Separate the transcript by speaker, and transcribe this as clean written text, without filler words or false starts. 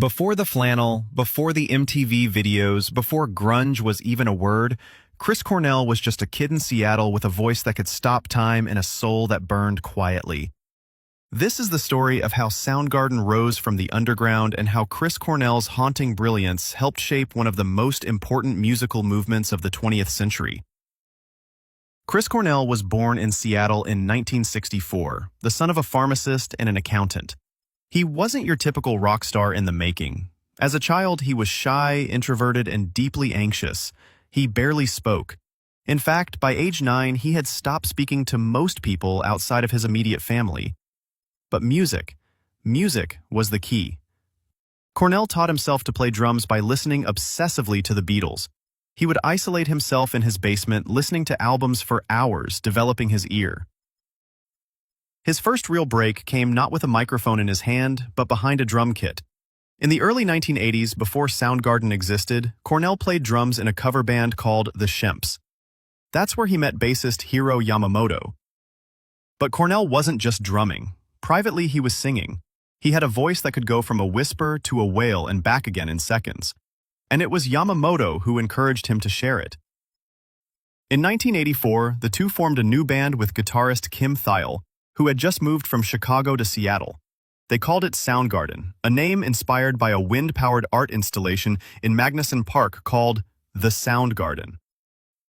Speaker 1: Before the flannel, before the MTV videos, before grunge was even a word, Chris Cornell was just a kid in Seattle with a voice that could stop time and a soul that burned quietly. This is the story of how Soundgarden rose from the underground and how Chris Cornell's haunting brilliance helped shape one of the most important musical movements of the 20th century. Chris Cornell was born in Seattle in 1964, the son of a pharmacist and an accountant. He wasn't your typical rock star in the making. As a child, he was shy, introverted, and deeply anxious. He barely spoke. In fact, by age 9, he had stopped speaking to most people outside of his immediate family. But music was the key. Cornell taught himself to play drums by listening obsessively to the Beatles. He would isolate himself in his basement, listening to albums for hours, developing his ear. His first real break came not with a microphone in his hand, but behind a drum kit. In the early 1980s, before Soundgarden existed, Cornell played drums in a cover band called The Shemps. That's where he met bassist Hiro Yamamoto. But Cornell wasn't just drumming. Privately, he was singing. He had a voice that could go from a whisper to a wail and back again in seconds. And it was Yamamoto who encouraged him to share it. In 1984, the two formed a new band with guitarist Kim Thayil, who had just moved from Chicago to Seattle. They called it Soundgarden, a name inspired by a wind-powered art installation in Magnuson Park called The Soundgarden.